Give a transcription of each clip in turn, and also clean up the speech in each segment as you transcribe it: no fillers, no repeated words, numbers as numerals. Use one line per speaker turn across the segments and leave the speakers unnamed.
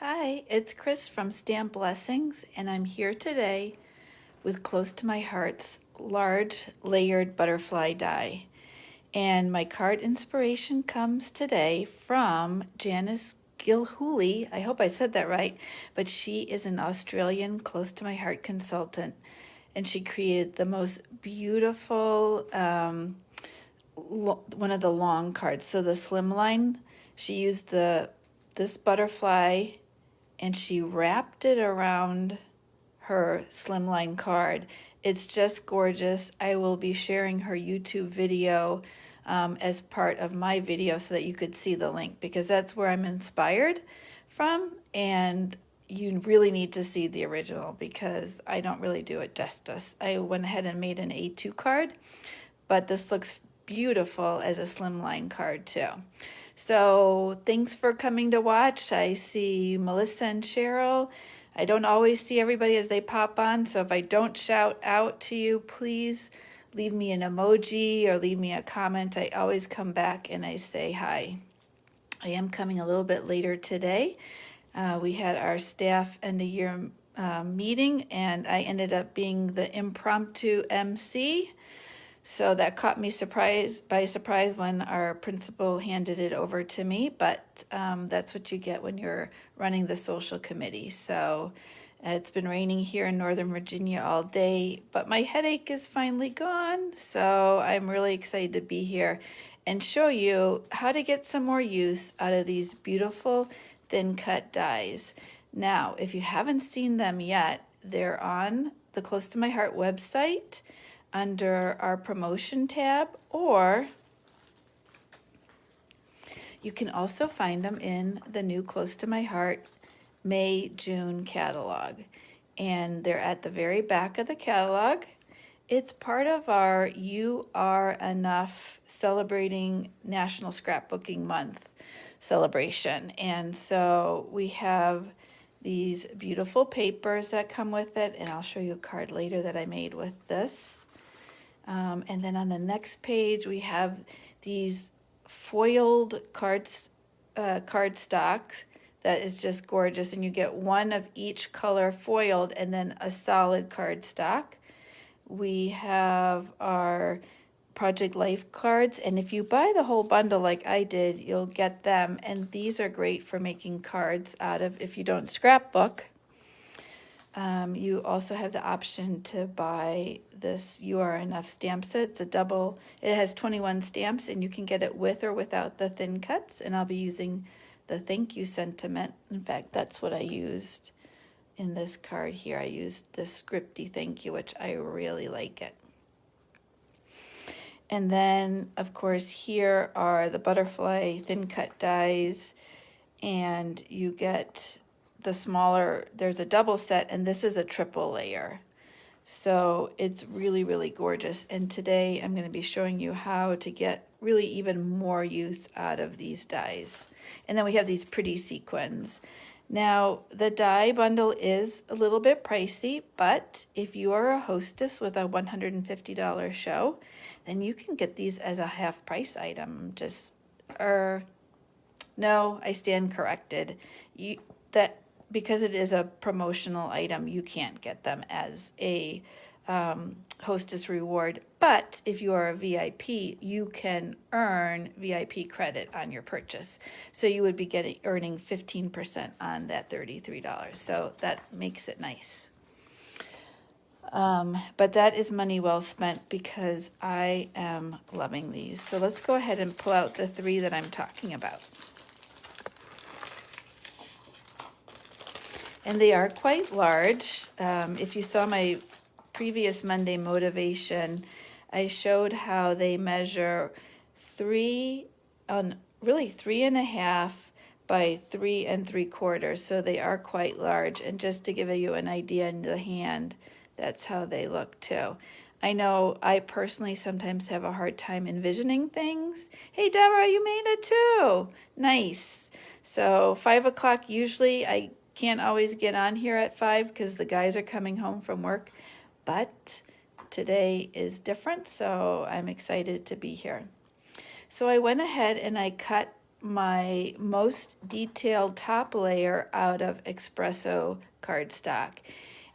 Hi, it's Chris from Stamp Blessings, and I'm here today with Close to My Heart's large layered butterfly die. And my card inspiration comes today from Janice Gilhooley. I hope I said that right, but she is an Australian Close to My Heart consultant, and she created the most beautiful one of the long cards. So the slimline, she used this butterfly and she wrapped it around her slimline card. It's just gorgeous. I will be sharing her YouTube video as part of my video so that you could see the link, because that's where I'm inspired from, and you really need to see the original because I don't really do it justice. I went ahead and made an A2 card, but this looks beautiful as a slimline card too. So thanks for coming to watch. I see Melissa and Cheryl. I don't always see everybody as they pop on, so if I don't shout out to you, please leave me an emoji or leave me a comment. I always come back and I say hi. I am coming a little bit later today. We had our staff end of year meeting, and I ended up being the impromptu MC. So that caught me by surprise when our principal handed it over to me, but that's what you get when you're running the social committee. So it's been raining here in Northern Virginia all day, but my headache is finally gone. So I'm really excited to be here and show you how to get some more use out of these beautiful thin cut dies. Now, if you haven't seen them yet, they're on the Close to My Heart website under our promotion tab, or you can also find them in the new Close to My Heart May-June catalog. And they're at the very back of the catalog. It's part of our You Are Enough Celebrating National Scrapbooking Month celebration. And so we have these beautiful papers that come with it, and I'll show you a card later that I made with this. And then on the next page, we have these foiled cardstocks that is just gorgeous. And you get one of each color foiled and then a solid cardstock. We have our Project Life cards. And if you buy the whole bundle like I did, you'll get them. And these are great for making cards out of if you don't scrapbook. You also have the option to buy this You Are Enough stamp set. It's a double, it has 21 stamps, and you can get it with or without the thin cuts, and I'll be using the thank you sentiment. In fact, that's what I used in this card here. I used this scripty thank you, which I really like it. And then, of course, here are the butterfly thin cut dies, and you get the smaller, there's a double set, and this is a triple layer. So it's really, really gorgeous. And today I'm going to be showing you how to get really even more use out of these dies. And then we have these pretty sequins. Now, the die bundle is a little bit pricey, but if you are a hostess with a $150 show, then you can get these as a half price item. No, I stand corrected. Because it is a promotional item, you can't get them as a hostess reward. But if you are a VIP, you can earn VIP credit on your purchase. So you would be earning 15% on that $33. So that makes it nice. But that is money well spent because I am loving these. So let's go ahead and pull out the three that I'm talking about. And they are quite large. If you saw my previous Monday motivation, I showed how they measure 3.5 by 3 3/4. So they are quite large. And just to give you an idea in the hand, that's how they look too. I know I personally sometimes have a hard time envisioning things. Hey, Deborah, you made it too. Nice. So 5 o'clock usually, I can't always get on here at 5 because the guys are coming home from work, but today is different, so I'm excited to be here. So I went ahead and I cut my most detailed top layer out of espresso cardstock.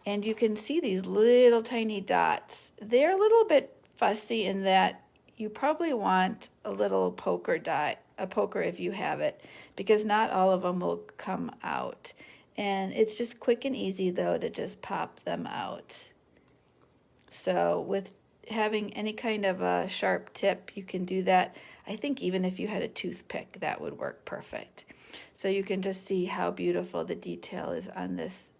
And you can see these little tiny dots. They're a little bit fussy in that you probably want a little poker dot, a poker if you have it, because not all of them will come out. And it's just quick and easy though to just pop them out. So with having any kind of a sharp tip, you can do that. I think even if you had a toothpick, that would work perfect. So you can just see how beautiful the detail is on this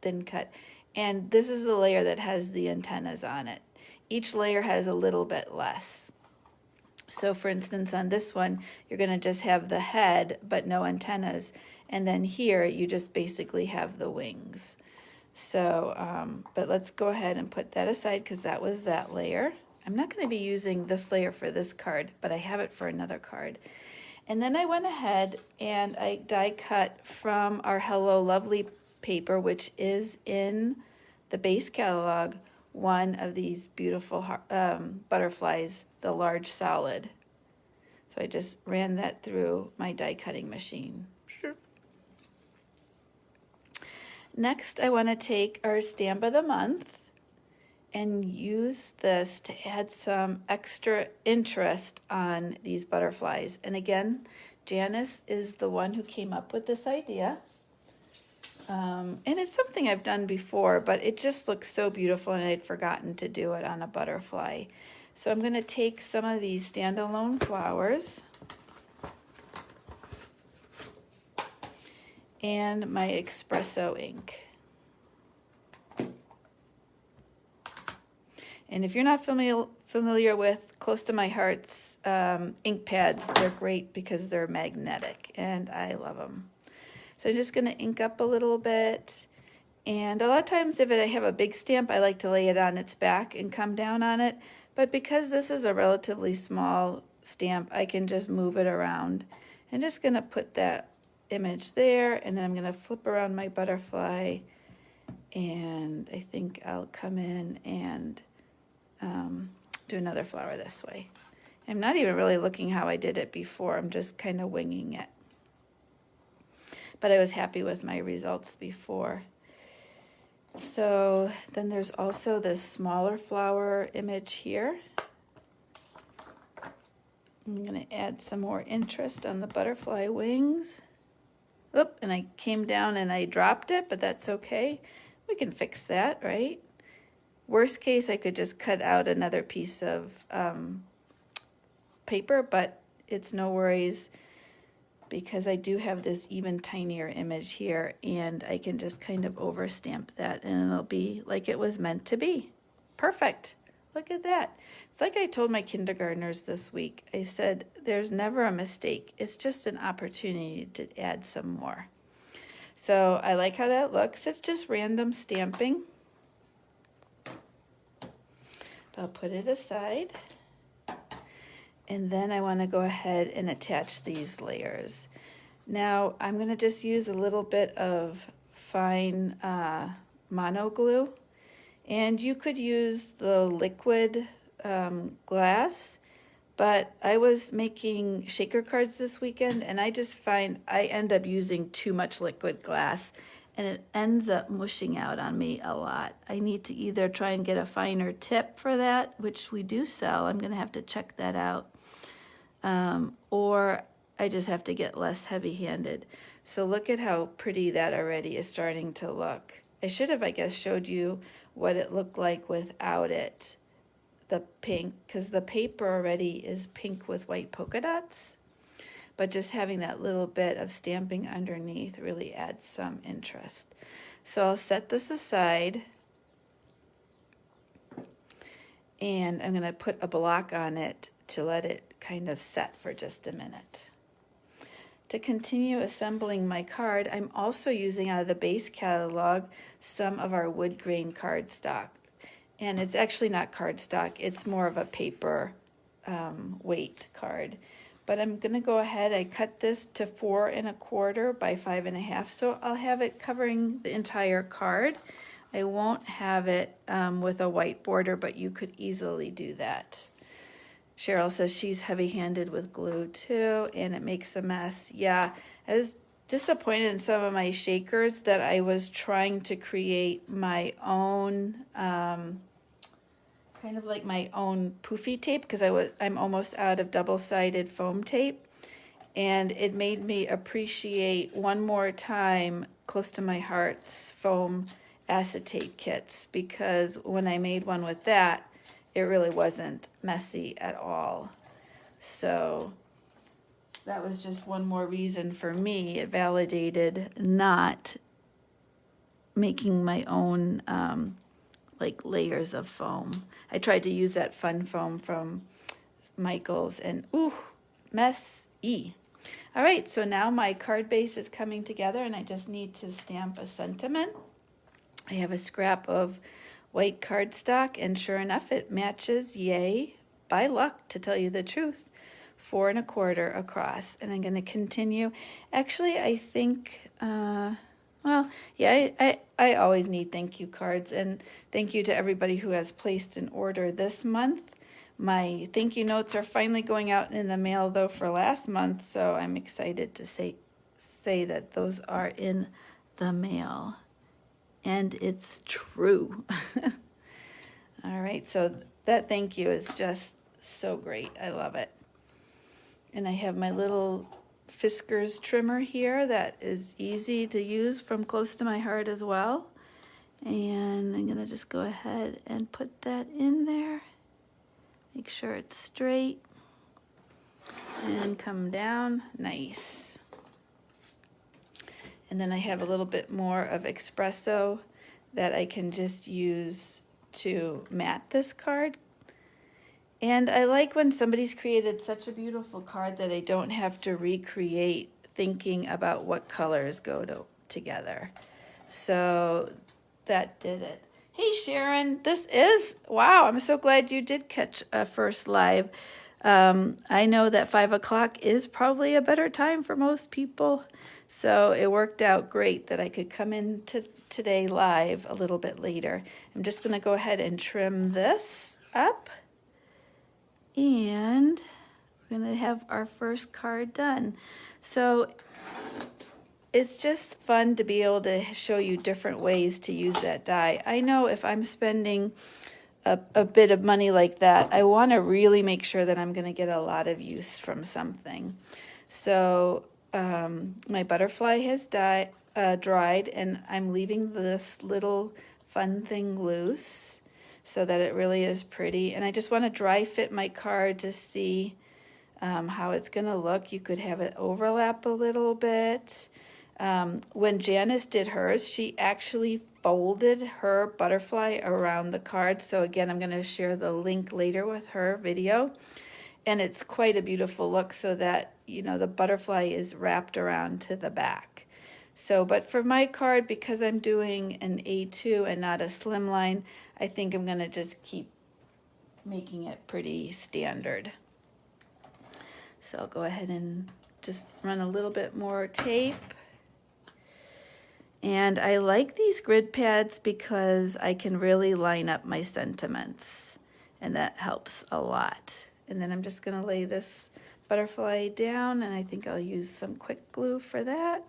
thin cut. And this is the layer that has the antennas on it. Each layer has a little bit less. So for instance, on this one, you're gonna just have the head, but no antennas. And then here, you just basically have the wings. So, but let's go ahead and put that aside because that was that layer. I'm not going to be using this layer for this card, but I have it for another card. And then I went ahead and I die cut from our Hello Lovely paper, which is in the base catalog, one of these beautiful butterflies, the large solid. So I just ran that through my die cutting machine. Next, I want to take our stamp of the month and use this to add some extra interest on these butterflies. And again, Janice is the one who came up with this idea. And it's something I've done before, but it just looks so beautiful and I'd forgotten to do it on a butterfly. So I'm going to take some of these standalone flowers and my espresso ink. And if you're not familiar with Close to My Heart's ink pads, they're great because they're magnetic and I love them. So I'm just going to ink up a little bit. And a lot of times if I have a big stamp, I like to lay it on its back and come down on it. But because this is a relatively small stamp, I can just move it around. I'm just going to put that image there, and then I'm going to flip around my butterfly, and I think I'll come in and do another flower this way. I'm not even really looking how I did it before. I'm just kind of winging it. But I was happy with my results before. So then there's also this smaller flower image here. I'm going to add some more interest on the butterfly wings. Oop, and I came down and I dropped it, but that's okay. We can fix that, right? Worst case, I could just cut out another piece of paper, but it's no worries because I do have this even tinier image here and I can just kind of overstamp that and it'll be like it was meant to be. Perfect. Look at that. It's like I told my kindergartners this week. I said, there's never a mistake. It's just an opportunity to add some more. So I like how that looks. It's just random stamping. I'll put it aside. And then I want to go ahead and attach these layers. Now I'm going to just use a little bit of fine mono glue. And you could use the liquid glass, but I was making shaker cards this weekend and I just find I end up using too much liquid glass and it ends up mushing out on me a lot. I need to either try and get a finer tip for that, which we do sell. I'm going to have to check that out. Or I just have to get less heavy-handed. So look at how pretty that already is starting to look. I should have, I guess, showed you what it looked like without it, the pink, because the paper already is pink with white polka dots. But just having that little bit of stamping underneath really adds some interest. So I'll set this aside. And I'm going to put a block on it to let it kind of set for just a minute. To continue assembling my card, I'm also using out of the base catalog some of our wood grain cardstock. And it's actually not cardstock, it's more of a paper weight card. But I'm going to go ahead, I cut this to 4 1/4 by 5 1/2, so I'll have it covering the entire card. I won't have it with a white border, but you could easily do that. Cheryl says she's heavy-handed with glue too, and it makes a mess. Yeah, I was disappointed in some of my shakers that I was trying to create my own, kind of like my own poofy tape, because I'm almost out of double-sided foam tape, and it made me appreciate one more time Close to My Heart's foam acetate kits, because when I made one with that, it really wasn't messy at all. So that was just one more reason for me. It validated not making my own like layers of foam. I tried to use that fun foam from Michael's, and ooh, messy. All right, so now my card base is coming together, and I just need to stamp a sentiment. I have a scrap of white cardstock, and sure enough, it matches, yay, by luck, to tell you the truth, 4 1/4 across. And I'm going to continue. Actually, I think, well, yeah, I always need thank you cards, and thank you to everybody who has placed an order this month. My thank you notes are finally going out in the mail, though, for last month, so I'm excited to say that those are in the mail. And it's true. All right, so that thank you is just so great. I love it. And I have my little Fiskars trimmer here that is easy to use from Close to My Heart as well. And I'm gonna just go ahead and put that in there. Make sure it's straight. And come down, nice. And then I have a little bit more of espresso that I can just use to mat this card. And I like when somebody's created such a beautiful card that I don't have to recreate thinking about what colors go together. So that did it. Hey Sharon, wow, I'm so glad you did catch a first live. I know that 5 o'clock is probably a better time for most people. So it worked out great that I could come in today live a little bit later. I'm just going to go ahead and trim this up. And we're going to have our first card done. So it's just fun to be able to show you different ways to use that die. I know if I'm spending a bit of money like that, I want to really make sure that I'm going to get a lot of use from something. So my butterfly has dried, and I'm leaving this little fun thing loose so that it really is pretty. And I just want to dry fit my card to see how it's going to look. You could have it overlap a little bit. When Janice did hers, she actually folded her butterfly around the card. So again, I'm going to share the link later with her video. And it's quite a beautiful look so that, you know, the butterfly is wrapped around to the back. So, but for my card, because I'm doing an A2 and not a slimline, I think I'm going to just keep making it pretty standard. So I'll go ahead and just run a little bit more tape. And I like these grid pads because I can really line up my sentiments, and that helps a lot. And then I'm just going to lay this butterfly down, and I think I'll use some quick glue for that.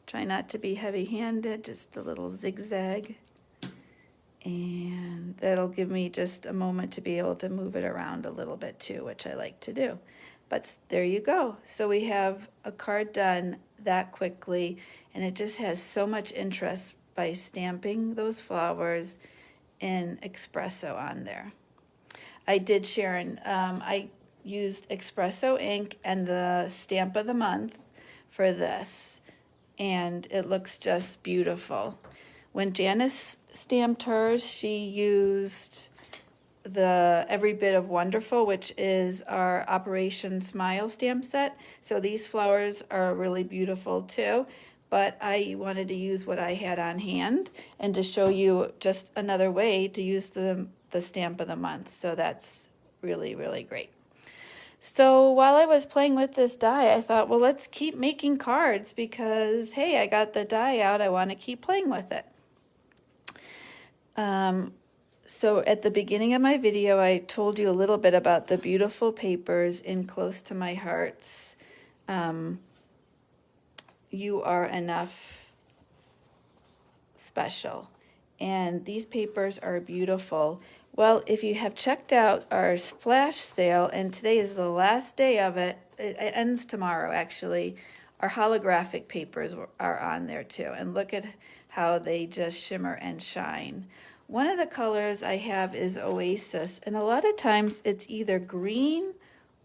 Try not to be heavy-handed, just a little zigzag. And that'll give me just a moment to be able to move it around a little bit too, which I like to do. But there you go. So we have a card done that quickly, and it just has so much interest by stamping those flowers in espresso on there. I did, Sharon. I used espresso ink and the stamp of the month for this, and it looks just beautiful. When Janice stamped hers, she used the Every Bit of Wonderful, which is our Operation Smile stamp set. So these flowers are really beautiful too, but I wanted to use what I had on hand and to show you just another way to use the stamp of the month. So that's really, really great. So while I was playing with this die, I thought, well, let's keep making cards because, hey, I got the die out. I want to keep playing with it. So at the beginning of my video, I told you a little bit about the beautiful papers in Close to My Heart's You Are Enough special. And these papers are beautiful. Well, if you have checked out our flash sale, and today is the last day of it, it ends tomorrow actually, our holographic papers are on there too. And look at how they just shimmer and shine. One of the colors I have is Oasis, and a lot of times it's either green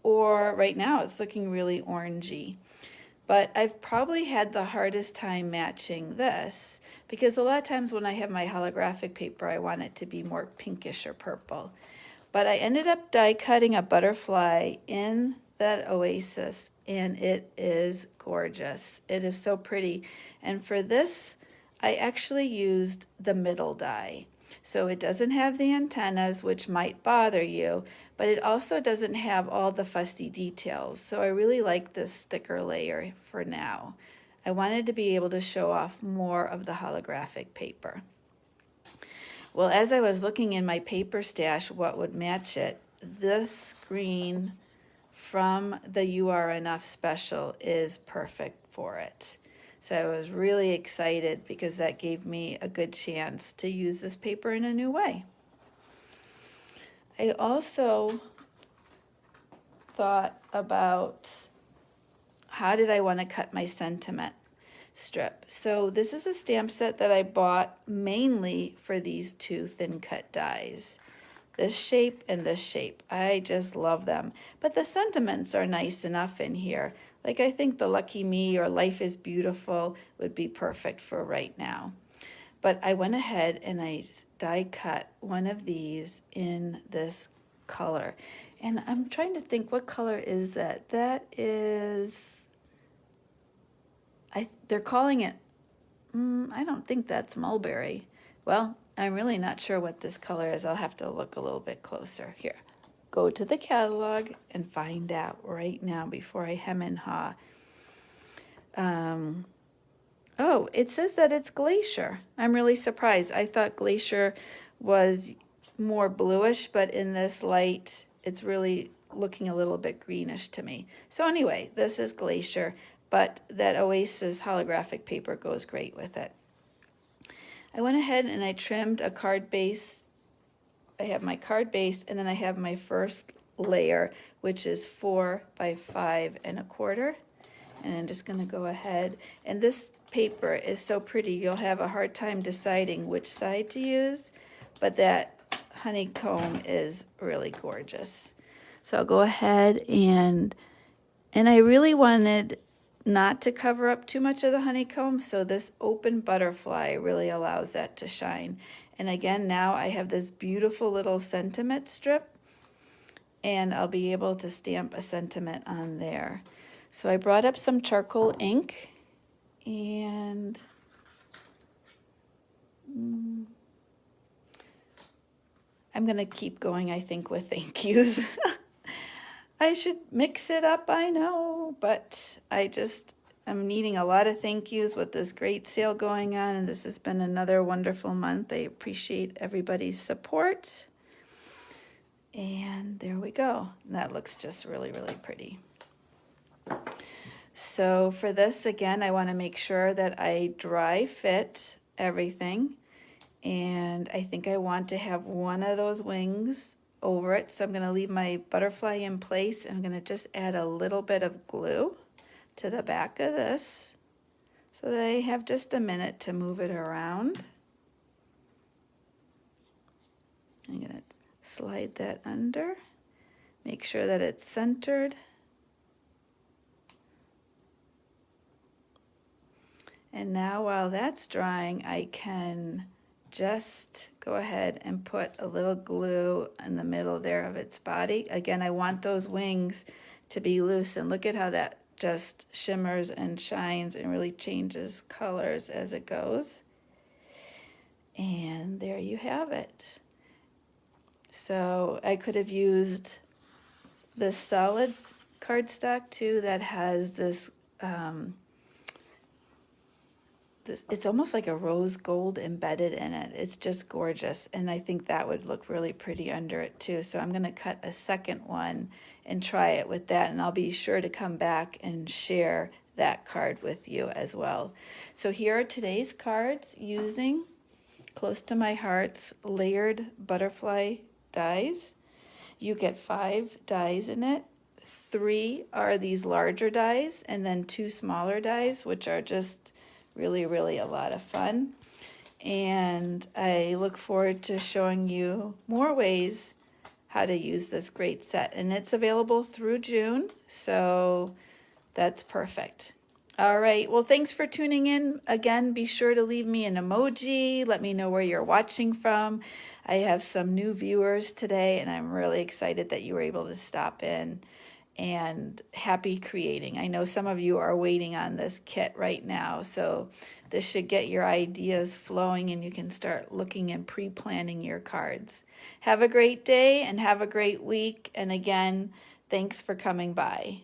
or right now it's looking really orangey. But I've probably had the hardest time matching this because a lot of times when I have my holographic paper, I want it to be more pinkish or purple. But I ended up die cutting a butterfly in that Oasis, and it is gorgeous. It is so pretty. And for this, I actually used the middle die. So it doesn't have the antennas, which might bother you, but it also doesn't have all the fussy details. So I really like this thicker layer for now. I wanted to be able to show off more of the holographic paper. Well, as I was looking in my paper stash, what would match it, this green from the You Are Enough special is perfect for it. So I was really excited because that gave me a good chance to use this paper in a new way. I also thought about how did I want to cut my sentiment strip. So this is a stamp set that I bought mainly for these two thin cut dies. This shape and this shape. I just love them. But the sentiments are nice enough in here. Like I think the Lucky Me or Life is Beautiful would be perfect for right now. But I went ahead and I die cut one of these in this color. And I'm trying to think, what color is that? That is, they're calling it, I don't think that's mulberry. Well, I'm really not sure what this color is. I'll have to look a little bit closer. Here, go to the catalog and find out right now before I hem and haw. Oh, it says that it's Glacier. I'm really surprised. I thought Glacier was more bluish, but in this light, it's really looking a little bit greenish to me. So anyway, this is Glacier, but that Oasis holographic paper goes great with it. I went ahead and I trimmed a card base. I have my card base, and then I have my first layer, which is 4 by 5 1/4. And I'm just going to go ahead, and this paper is so pretty, you'll have a hard time deciding which side to use, but that honeycomb is really gorgeous. So I'll go ahead and I really wanted not to cover up too much of the honeycomb, so this open butterfly really allows that to shine. And again, now I have this beautiful little sentiment strip, and I'll be able to stamp a sentiment on there. So I brought up some charcoal ink, and I'm going to keep going, I think, with thank yous. I should mix it up, I know, but I'm needing a lot of thank yous with this great sale going on, and this has been another wonderful month. I appreciate everybody's support. And there we go. That looks just really, really pretty. So for this, again, I want to make sure that I dry fit everything. And I think I want to have one of those wings over it. So I'm going to leave my butterfly in place. I'm going to just add a little bit of glue to the back of this so that I have just a minute to move it around. I'm going to slide that under, make sure that it's centered. And now while that's drying, I can just go ahead and put a little glue in the middle there of its body. Again, I want those wings to be loose, and look at how that just shimmers and shines and really changes colors as it goes. And there you have it. So I could have used this solid cardstock too that has this it's almost like a rose gold embedded in it. It's just gorgeous. And I think that would look really pretty under it too. So I'm going to cut a second one and try it with that. And I'll be sure to come back and share that card with you as well. So here are today's cards using Close to My Heart's layered butterfly dies. You get 5 dies in it. 3 are these larger dies, and then 2 smaller dies, which are just really, really a lot of fun. And I look forward to showing you more ways how to use this great set. And it's available through June, so that's perfect. All right, well, thanks for tuning in. Again, be sure to leave me an emoji. Let me know where you're watching from. I have some new viewers today, and I'm really excited that you were able to stop in. And happy creating. I know some of you are waiting on this kit right now, so this should get your ideas flowing and you can start looking and pre-planning your cards. Have a great day and have a great week. And again, thanks for coming by.